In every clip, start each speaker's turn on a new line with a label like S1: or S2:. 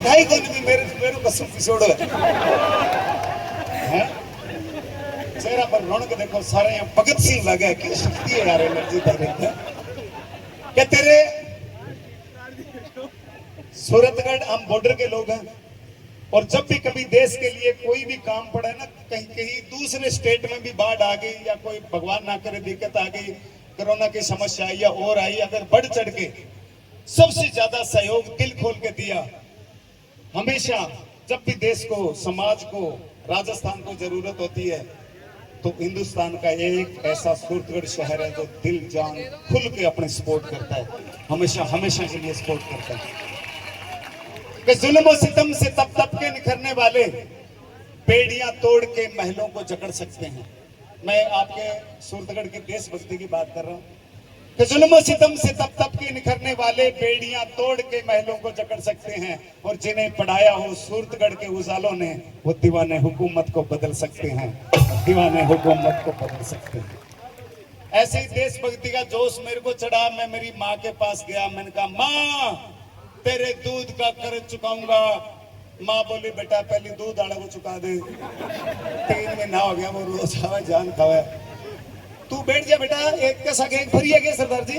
S1: काई कोन भी मेरे मेरे कसम पिछोड़ो है चेहरा पर रौनक देखो सारे यहाँ भगत सिंह लगे क्या शक्ति है यार एनर्जी तेरे अंदर क्या तेरे सूरतगढ़ हम बॉर्डर के लोग हैं और जब भी कभी देश के लिए कोई भी काम पड़ा है ना कहीं कहीं दूसरे स्टेट में भी बाढ़ आ गई या कोई भगवान ना करे दिक्कत आ गई कोरोना की समस्या आई या और आई अगर बढ़ चढ़ के सबसे ज्यादा सहयोग दिल खोल के दिया हमेशा जब भी देश को समाज को राजस्थान को जरूरत होती है तो हिंदुस्तान का एक ऐसा सूरतगढ़ शहर है जो दिल जान खुल के अपने सपोर्ट करता है हमेशा हमेशा के लिए सपोर्ट करता है कि जुल्म और सितम से तप तप के निखरने वाले बेड़ियां तोड़ के महलों को जकड़ सकते हैं मैं आपके सूरतगढ़ की देशभक्ति की बात कर रहा हूं कि जुल्म और सितम से तप तप के निखरने वाले बेड़ियां तोड़ के महलों को जकड़ सकते हैं और जिन्हें पढ़ाया हो सूरतगढ़ के उजालों ने वो दीवाने हुकूमत को बदल सकते हैं दीवाने हुकूमत को बदल सकते हैं ऐसे ही देशभक्ति का जोश मेरे को चढ़ा मैं मेरी माँ के पास गया मैंने कहा माँ तेरे दूध का कर्ज चुकाऊंगा माँ बोली बेटा पहले दूध आड़ा को चुका दे 3 महीना हो गया वो रोज खावा जान खावा तू बैठ जा बेटा एक के साथ एक फ्री है क्या सरदार जी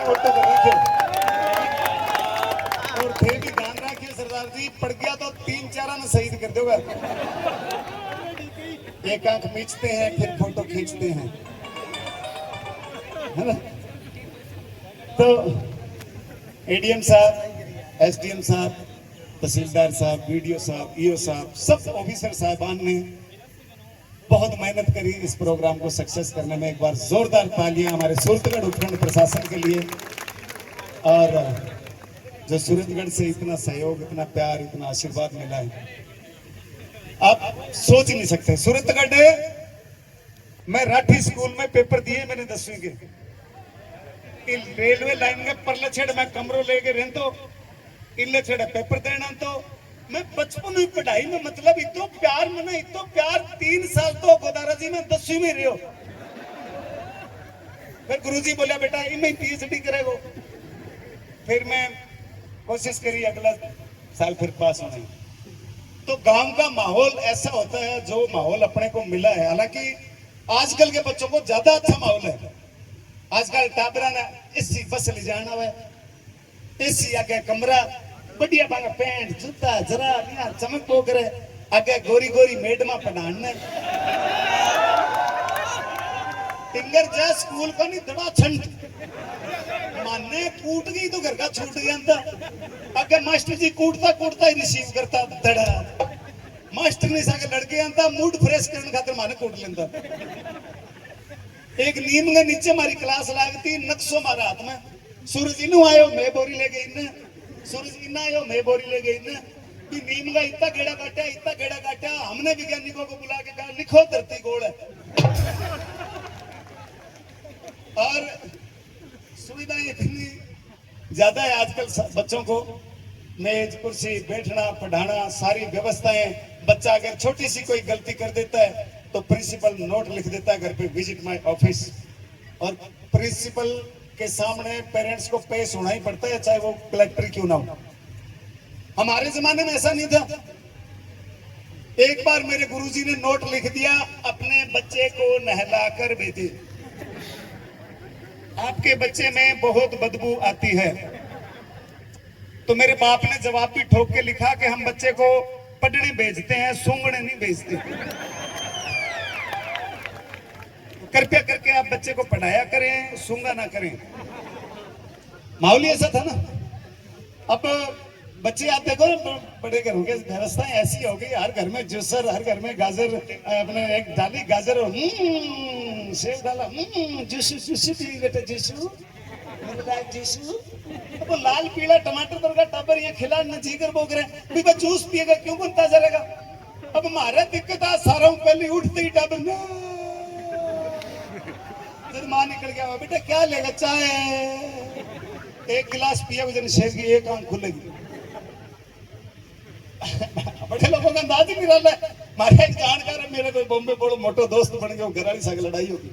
S1: ऑटो कर रखे और फिर भी ध्यान रखिए सरदार जी पड़ गया तो 3-4 ने शहीद कर दोगे एक आंख मीचते हैं फिर फोटो खींचते हैं है ना तो एडीएम साहब एसडीएम साहब तहसीलदार साहब वीडियो साहब ईओ साहब सब ऑफिसर साहबान ने बहुत मेहनत करी इस प्रोग्राम को सक्सेस करने में एक बार जोरदार तालियां हमारे सूरतगढ़ उपखंड प्रशासन के लिए और जो सूरतगढ़ से इतना सहयोग इतना प्यार इतना आशीर्वाद मिला है आप सोच नहीं सकते सूरतगढ़ मैं राठी स्कूल में पेपर दिए मैंने 10वीं के रेलवे लाइन में परले छेड़ मैं कमरों लेके रहतो इले छेड़ पेपर देना तो मैं बचपन में पढ़ाई में मतलब इतो प्यार मना इतो प्यार 3 साल तो गोदारा जी में 10वीं में रहो फिर गुरुजी बोला बेटा इनमें पीएचडी करेगो फिर मैं कोशिश करी अगला साल फिर पास होने तो गांव का माहौल ऐसा होता है जो माहौल अपने को मिला है हालांकि आजकल के बच्चों को ज्यादा अच्छा माहौल है आजकल टाबरा ने एसी बस ले जाना है एसी आगे कमरा बढ़िया बांगा पैंट जूता जरा यार चमक पो करे आगे गोरी गोरी मैडमा पढ़ाने टिंगर जा स्कूल का नहीं दड़ा छंड माने कूट गई तो घर का छूट गया था आगे मास्टर जी कूटता कूटता ही रिसीव करता दड़ा मास्टर ने साके लड़के आंता मूड फ्रेश करने खातिर माने कूट लेंदा एक नीम के नीचे हमारी क्लास लागती नक्शो मारा हाथ में सूरज इनू आयो मैं बोरी ले गई ने सूरज इना आयो मैं बोरी ले गई ने कि नीम का इतना गेड़ा काटा हमने वैज्ञानिकों को बुला के कहा लिखो धरती गोल है और सुविधाएं इतनी ज्यादा है आजकल बच्चों को मेज कुर्सी बैठना पढ़ाना सारी व्यवस्थाएं बच्चा अगर छोटी सी कोई गलती कर देता है तो प्रिंसिपल नोट लिख देता है घर पे विजिट माय ऑफिस और प्रिंसिपल के सामने पेरेंट्स को पेश होना ही पड़ता है चाहे वो कलेक्टर क्यों ना हो हमारे जमाने में ऐसा नहीं था एक बार मेरे गुरुजी ने नोट लिख दिया अपने बच्चे को नहलाकर भेजे आपके बच्चे में बहुत बदबू आती है तो मेरे बाप ने जवाब भी ठोक के लिखा कि हम बच्चे को पढ़ने भेजते हैं सूंघने नहीं भेजते कृपया करके आप बच्चे को पढ़ाया करें सूंगा ना करें माहौल ऐसा था ना अब बच्चे आप देखो बड़े घरों की व्यवस्थाएं ऐसी हो गई हर घर में जूसर हर घर में गाजर अपने एक डाली गाजर और सेब डाला जूसू जूसू पी बेटा जूसू जूसू अब लाल पीला टमाटर तो का टाबर ये खिला न जीकर बोग रहे भी जूस पिएगा क्यों बनता जाएगा अब हमारा दिक्कत आ सारा पहले उठते ही टाबर मां निकल गया बेटा क्या लेगा चाय एक गिलास पिया जन शेर की एक आंख खुलेगी बड़े लोगों का अंदाज ही नहीं रहा है मारे एक जानकार है मेरे कोई बॉम्बे बड़ो मोटो दोस्त बन गया घर वाली साथ लड़ाई होगी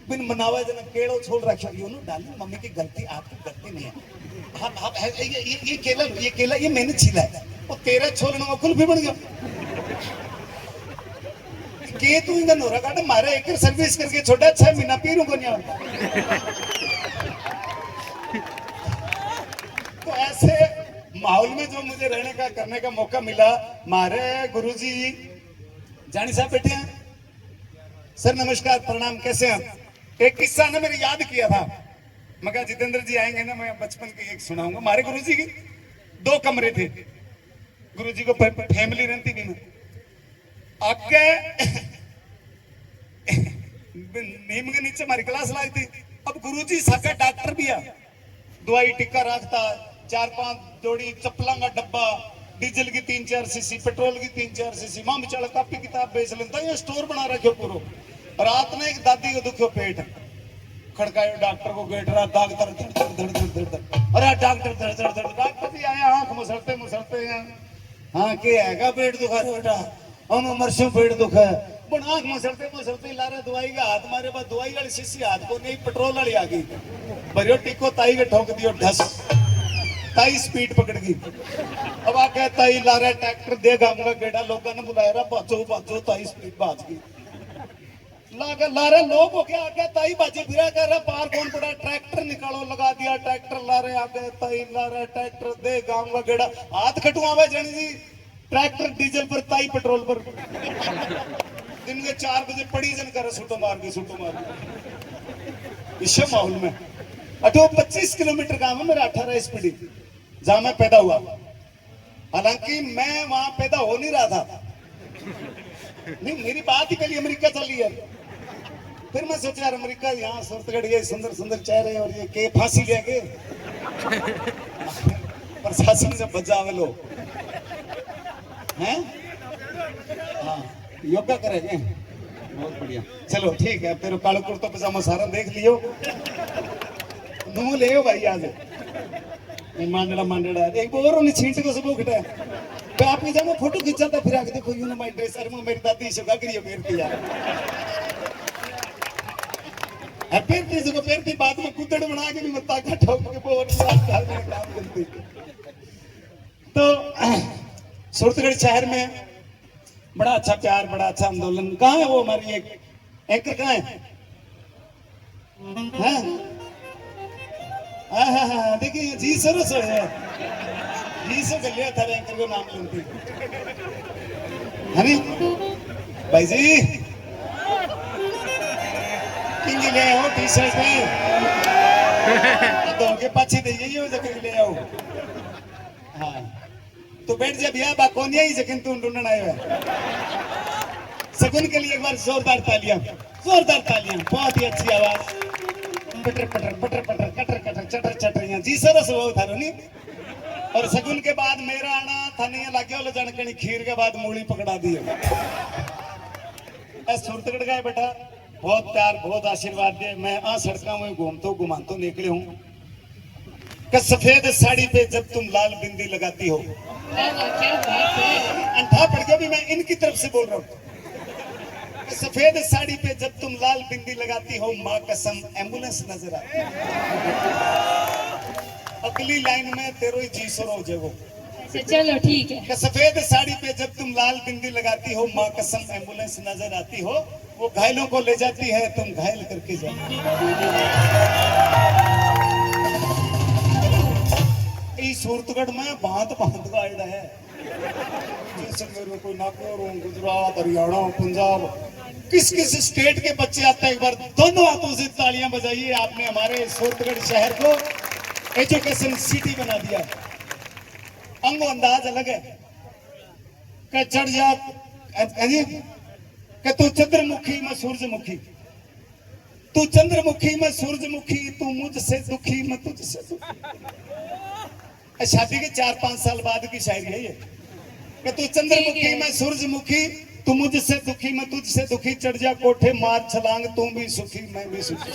S1: बिन मनावा जना केड़ो छोड़ रखा यूं डाली मम्मी की गलती आपकी गलती नहीं है हाँ हाँ ये केला ये मैंने छीला है, वो तेरा छोलना वो कुल्फी बन गया के तू इनका नोरा काट मारे एक सर्विस करके छोटा 6 महीना पीरूं को नहीं। तो ऐसे माहौल में जो मुझे रहने का करने का मौका मिला, मारे गुरुजी जानी साहब बैठे हैं, सर नमस्कार प्रणाम कैसे हैं। एक किस्सा ने मेरे याद किया था, मैं कहा जितेंद्र जी आएंगे ना मैं बचपन की एक सुनाऊंगा। हमारे गुरुजी की 2 कमरे थे, गुरुजी को फैमिली रहती भी में आगे नीम के नीचे हमारी क्लास लगती। अब गुरुजी साका डॉक्टर भी है, दवाई टिक्का रखता, 4-5 जोड़ी चप्पलों का डब्बा, डीजल की 3-4 सीसी, पेट्रोल की 3-4 सीसी, मां बेचारा कापी किताब बेच लेता, ये स्टोर बना रखे पूरा। रात में एक दादी को दुखो पेट, खड़कायो डॉक्टर को गेट रहा, डॉक्टर धड़ धड़ धड़ धड़ धड़ धड़, अरे डॉक्टर धड़ धड़ धड़, डॉक्टर भी आया आंख मुसलते मुसलते हैं, हाँ के हैगा पेट दुखा रे बेटा, हम मरसों पेट दुखा है, पण आंख मुसलते मुसलते ला रहे दवाई का हाथ मारे, बाद दवाई वाली शीशी हाथ को नहीं पेट्रोल वाली आ गई, भरियो टिको ताई के ठोक दियो ढस, ताई स्पीड पकड़ गई। अब आके ताई ला रहा ट्रैक्टर दे गांगा गेड़ा, लोगों ने बुलाया रहा बाजो बाजो, ताई स्पीड भाज गई, ला रहे लोग हो गया आगे, ताई बाजी फिरा कर रहा, पार कौन पड़ा, ट्रैक्टर निकालो लगा दिया, ट्रैक्टर ला रहे आगे, ताई ला रहे ट्रैक्टर दे गांगा गेड़ा, हाथ खटुआ जनी जी, ट्रैक्टर डीजल पर ताई पेट्रोल पर। दिन के 4 बजे पड़ी जन कर सुटो मार इसे माहौल में अटो 25 किलोमीटर गांव है मेरा, 18 स्पीडी जहां मैं पैदा हुआ, हालांकि मैं वहां पैदा हो नहीं रहा था, नहीं मेरी बात ही पहले अमेरिका चली है, फिर मैं सोचा यार अमेरिका यहाँ सूरतगढ़ ये सुंदर सुंदर चेहरे और ये के फांसी लेके प्रशासन से बचावे लो हैं, हाँ योगा करेंगे, बहुत बढ़िया, चलो ठीक है, तेरे कालो कुर्ता पजामा सारा देख लियो, मुंह ले भाई आज मांडड़ा मांडड़ा एक और उन्हें छींट को सब उठा है, तो आपने जब फोटो खींचा था फिर आके देखो यूं माय ड्रेस, अरे मेरी दादी से गगरी है फेरती यार, फेरती से फेरती बाद में कुतड़ बना के भी मत्ता का ठोक के बहुत काम करती। तो सूरतगढ़ शहर में बड़ा अच्छा प्यार, बड़ा अच्छा आंदोलन, कहाँ है वो हमारी एक एंकर कहाँ है, हाँ देखिए जी सरस है, जी से गलिया था एंकर को नाम लेती है नी भाई जी, किंग ले आओ टी शर्ट में तो के पाछे दे जाइए जगह ले आओ, हाँ तो बैठ जा भैया बाकोनिया ही जगह तू ढूंढने आए हुए, सगुन के लिए एक बार जोरदार तालियां, बहुत ही अच्छी आवाज, पटर पटर पटर पटर कटर कटर चटर चटर यहाँ जी सरस वो था नहीं, और सगुन के बाद मेरा आना थाने लागे वाले जानकनी खीर के बाद मूली पकड़ा दी, सूरतगढ़ का है बेटा, बहुत प्यार बहुत आशीर्वाद दे, मैं आ सड़कों में घूमतो निकले हूँ, सफेद साड़ी पे जब तुम लाल बिंदी लगाती हो, अंठा पड़ गया भी मैं इनकी तरफ से बोल रहा हूँ, सफेद साड़ी पे जब तुम लाल बिंदी लगाती हो, माँ कसम एम्बुलेंस नजर आती है, अगली लाइन में तेरो ही जी सरो हो जाओ,
S2: चलो ठीक है,
S1: सफेद साड़ी पे जब तुम लाल बिंदी लगाती हो, माँ कसम एम्बुलेंस नजर आती हो, वो घायलों को ले जाती है, तुम घायल करके जाती सूरतगढ़ में भांत का आइडा है, जैसे मेरे कोई नागौर, गुजरात, हरियाणा, पंजाब, किस किस स्टेट के बच्चे आते हैं, एक बार दोनों हाथों से तालियां बजाइए, आपने हमारे सूरतगढ़ शहर को एजुकेशन सिटी बना दिया, अंगो अंदाज अलग है, क्या चढ़ जा कि तू चंद्रमुखी मैं सूरजमुखी, तू चंद्रमुखी मैं सूरजमुखी, तू मुझसे दुखी मैं तुझसे दुखी, शादी के 4-5 साल बाद की शायरी है ये, कि तू चंद्रमुखी मैं सूरजमुखी, तू मुझसे दुखी मैं तुझसे दुखी, चढ़ जा कोठे मार छलांग, तू भी सुखी मैं भी सुखी।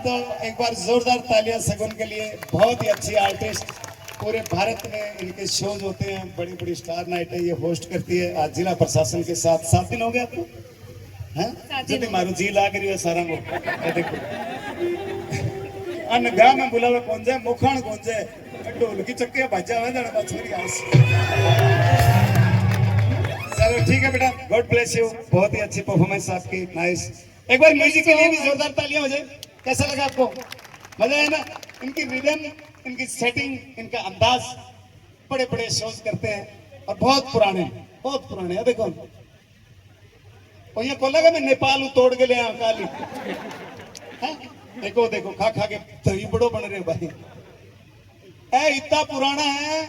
S1: तो एक बार जोरदार तालियां सगुन के लिए, बहुत ही अच्छी आर्टिस्ट, पूरे भारत में इनके शोज होते हैं, बड़ी बड़ी स्टार नाइट है, ये होस्ट करती है, आज जिला प्रशासन के साथ 7 दिन हो गए आपको, हैं जो भी मारो जी लाग रही है सारा को, देखो अनगा में बुलावे कौन जाए मुखान कौन जाए ढोल की चक्के बजा हुआ जाना बछड़ी आस। चलो ठीक है बेटा, गॉड ब्लेस यू, बहुत ही अच्छी परफॉर्मेंस आपकी, नाइस। एक बार म्यूजिक के लिए भी जोरदार तालियां हो जाए। कैसा लगा आपको? मजा आया ना? इनकी रिदम, इनकी सेटिंग, इनका अंदाज, बड़े बड़े शोज करते हैं और बहुत पुराने है। देखो और ये कोला का मैं नेपाल तोड़ के ले आया काली है? देखो देखो खा खा के दही बड़ो बन रहे भाई, ए इतना पुराना है,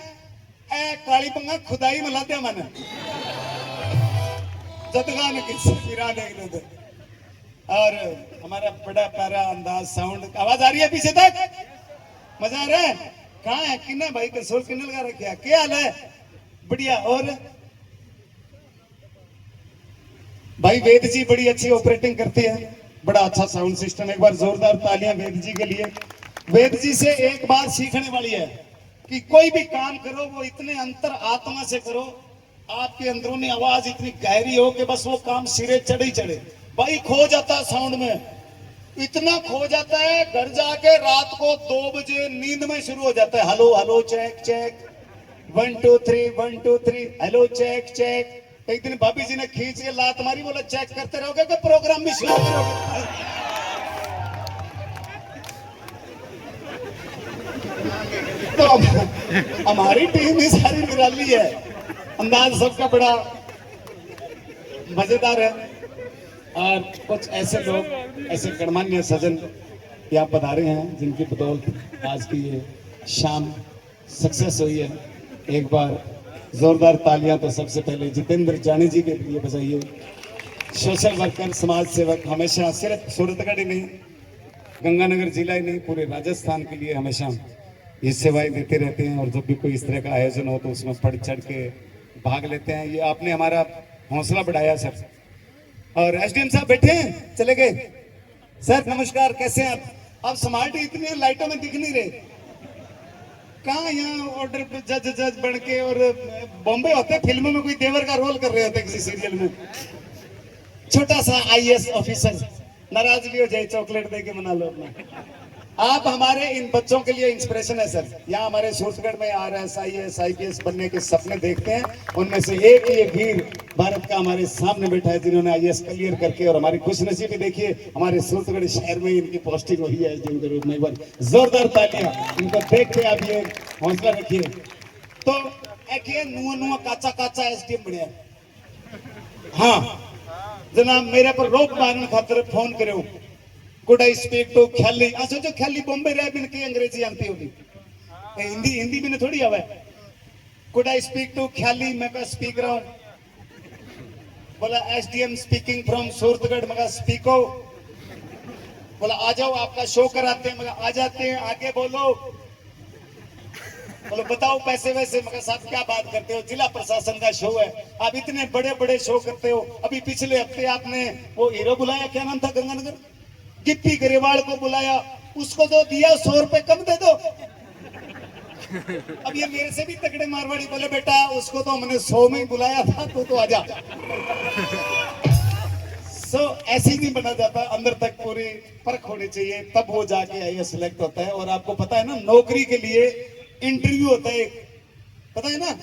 S1: ए काली पंगा खुदाई मिलाते मन जतगा ने किसी पिरा देख। और हमारा बड़ा प्यारा अंदाज, साउंड, आवाज आ रही है पीछे तक? मजा आ रहा है? कहाँ है किन्ना भाई कसोल किन्ने लगा रखे? क्या हाल है? बढ़िया। और भाई वेद जी बड़ी अच्छी ऑपरेटिंग करती है, बड़ा अच्छा साउंड सिस्टम। एक बार जोरदार तालियां वेद जी के लिए। वेद जी से एक बात सीखने वाली है कि कोई भी काम करो वो इतने अंतर आत्मा से करो, आपके अंदरूनी आवाज इतनी गहरी हो कि बस वो काम सिरे चढ़े ही चढ़े। भाई खो जाता है साउंड में, इतना खो जाता है, घर जाके रात को 2 बजे नींद में शुरू हो जाता है, hello hello check check 1 2 3 1 2 3 hello check check. एक दिन भाभी जी ने खींच के लात मारी, बोला चेक करते रहोगे कि प्रोग्राम भी शुरू करोगे? तो हमारी टीम ही सारी निराली है, अंदाज सबका बड़ा मजेदार है। और कुछ ऐसे लोग, ऐसे गणमान्य सज्जन यहाँ पधारे हैं जिनकी बदौलत आज की ये शाम सक्सेस हुई है। एक बार जोरदार तालियां तो सबसे पहले जितेंद्र जानी जी के लिए बजाइए। सोशल वर्कर, समाज सेवक, हमेशा सिर्फ सूरतगढ़ ही नहीं, गंगानगर जिला ही नहीं, पूरे राजस्थान के लिए हमेशा ये सेवाएं देते रहते हैं। और जब भी कोई इस तरह का आयोजन हो तो उसमें बढ़ चढ़ के भाग लेते हैं। ये आपने हमारा हौसला बढ़ाया सर। और एसडीएम साहब बैठे हैं, चले गए? सर नमस्कार, कैसे हैं आप स्मार्ट इतनी लाइटों में दिख नहीं रहे, कहाँ यहाँ ऑर्डर पे जज बन के, और बॉम्बे होते फिल्मों में कोई देवर का रोल कर रहे होते किसी सीरियल में, छोटा सा आईएएस ऑफिसर, नाराज भी हो जाए चॉकलेट दे के मना लो अपना। आप हमारे इन बच्चों के लिए इंस्पिरेशन है सर। यहाँ हमारे सूरतगढ़ में आरएएस आईएएस आईपीएस बनने के सपने देखते हैं, उनमें से एक ये वीर भारत का हमारे सामने बैठा है जिन्होंने आईएएस क्लियर करके, और हमारी खुशनसीबी देखिए हमारे सूरतगढ़ शहर में इनकी पोस्टिंग हुई है एसडीएम के रूप में। एक बार जोरदार तालियां इनको देख के आप ये हौसला रखिए। तो एक ये नुआ काचा एसडीएम बढ़िया। हाँ जनाब, मेरे पर रोक मारने खातर फोन करो, कुड आई स्पीक टू ख्याली? सोचो ख्याली बॉम्बे रह बिन की अंग्रेजी आती होगी, हिंदी भी नहीं थोड़ी आवे। कुड आई स्पीक टू ख्याली? मैं कहा स्पीक रहा हूं। बोला एसडीएम स्पीकिंग फ्रॉम सूरतगढ़। मैं कहा स्पीको। बोला आ जाओ आपका शो कराते हैं। मैं कहा आ जाते हैं, आगे बोलो। बोलो बताओ पैसे वैसे। मैं कहा साहब क्या बात करते हो, जिला प्रशासन का शो है, आप इतने बड़े बड़े शो करते हो। अभी पिछले हफ्ते आपने वो हीरो बुलाया, क्या नाम था, गंगानगर, गिप्पी गरेवाल को बुलाया, उसको तो दिया 100 रुपए कम दे दो। अब ये मेरे से भी तगड़े मारवाड़ी बोले बेटा उसको तो हमने 100 में ही बुलाया था, तो आजा। ऐसे ही नहीं बना जाता, अंदर तक पूरी परख होनी चाहिए, तब वो जाके आईएएस सिलेक्ट होता है। और आपको पता है ना, नौकरी के लिए इंटरव्यू होता है, पता है ना?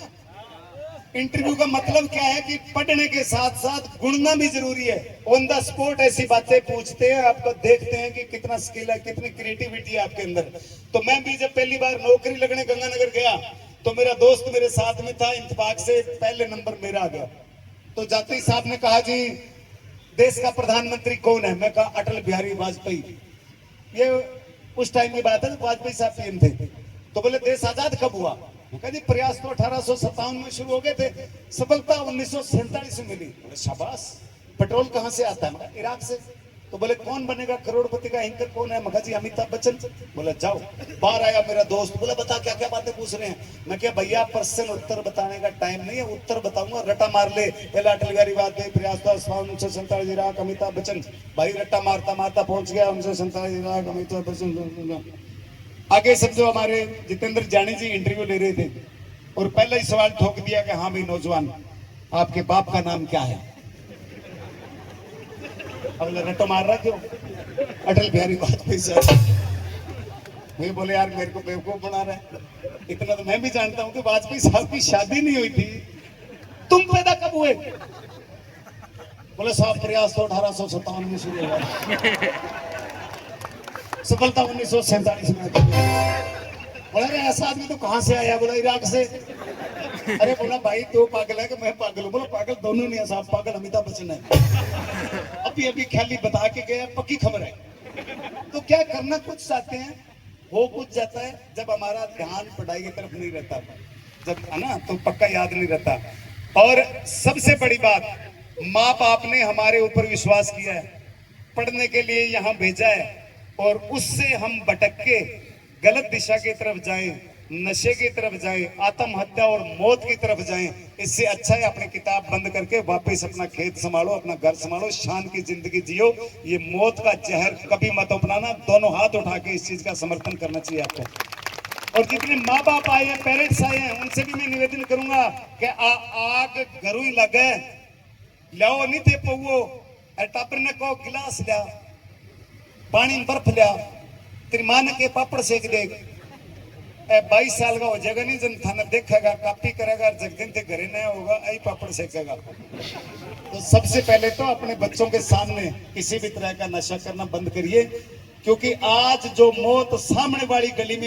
S1: इंटरव्यू का मतलब क्या है कि पढ़ने के साथ साथ गुणना भी जरूरी है। ऑन द स्पॉट ऐसी बातें पूछते हैं, आपको देखते हैं कि कितना स्किल है, कितनी क्रिएटिविटी है आपके अंदर। तो मैं भी जब पहली बार नौकरी लगने गंगानगर गया तो मेरा दोस्त मेरे साथ में था, इंतफाक से पहले नंबर मेरा आ गया। तो जाते ही साहब ने कहा जी देश का प्रधानमंत्री कौन है? मैं कहा अटल बिहारी वाजपेयी। ये उस टाइम की बात है, वाजपेयी साहब पीएम थे। तो बोले देश आजाद कब हुआ? जी प्रयास तो 1857 में शुरू हो गए थे, सफलता 1947 में मिली। बोले शाबाश, पेट्रोल कहां से आता है? इराक से। तो बोले कौन बनेगा करोड़पति का एंकर कौन है? मगा जी अमिताभ बच्चन। बोला जाओ। बाहर आया मेरा दोस्त, बोला बता क्या क्या बातें पूछ रहे हैं? मैं क्या भैया प्रश्न उत्तर बताने का टाइम नहीं है, उत्तर बताऊंगा, रटा मार ले। पहला अटल बिहारी वाजपेयी, प्रयास था 1947 इराक, अमिताभ बच्चन। भाई रट्टा मारता मारता पहुंच गया 1947 इराक, अमिताभ बच्चन। आगे सब जो हमारे जितेंद्र जानी जी इंटरव्यू ले रहे थे और पहला ही सवाल ठोक दिया कि हाँ भाई नौजवान, आपके बाप का नाम क्या है? अब रट्टा मार रहा क्यों? अटल बिहारी वाजपेयी साहब। ये बोले यार मेरे को बेवकूफ बना रहा है। इतना तो मैं भी जानता हूँ कि वाजपेयी साहब की शादी नहीं हुई थी, तुम पैदा कब हुए? बोले साहब प्रयास तो 1857 में शुरू हुआ, सफलता 1947 में। बोला अरे ऐसा आदमी तो कहाँ से आया? बोला इराक से। अरे बोला भाई तू पागल है कि मैं पागल हूँ? बोला पागल दोनों नहीं है साहब, पागल अमिताभ बच्चन है। अभी अभी ख्याली बता के गया, पक्की खबर है। तो क्या करना कुछ चाहते हैं, हो कुछ जाता है। जब हमारा ध्यान पढ़ाई की तरफ नहीं रहता, जब है ना, तो पक्का याद नहीं रहता। और सबसे बड़ी बात, माँ बाप ने हमारे ऊपर विश्वास किया है, पढ़ने के लिए यहाँ भेजा है, और उससे हम भटक के गलत दिशा की तरफ जाएं, नशे की तरफ जाएं, आत्महत्या और मौत की तरफ जाएं, इससे अच्छा है अपनी किताब बंद करके वापस अपना खेत संभालो, अपना घर संभालो, शान की जिंदगी जियो। ये मौत का जहर कभी मत अपनाना। दोनों हाथ उठा के इस चीज का समर्थन करना चाहिए आपको। और जितने माँ बाप आए हैं, पेरेंट्स आए हैं, उनसे भी मैं निवेदन करूंगा कि आग घरों ही लगे, लियाओ नहीं थे पो टापर ने कहो गिलास लिया, पानी में बर्फ लिया, तेरी मां ने के पापड़ सेक दे। 22 साल का हो जाएगा नहीं, जन थाना देखेगा, कॉपी करेगा, जगदिन ते घरे नया होगा, आई पापड़ सेकेगा। तो सबसे पहले तो अपने बच्चों के सामने किसी भी तरह का नशा करना बंद करिए, क्योंकि आज जो मौत सामने वाली गली में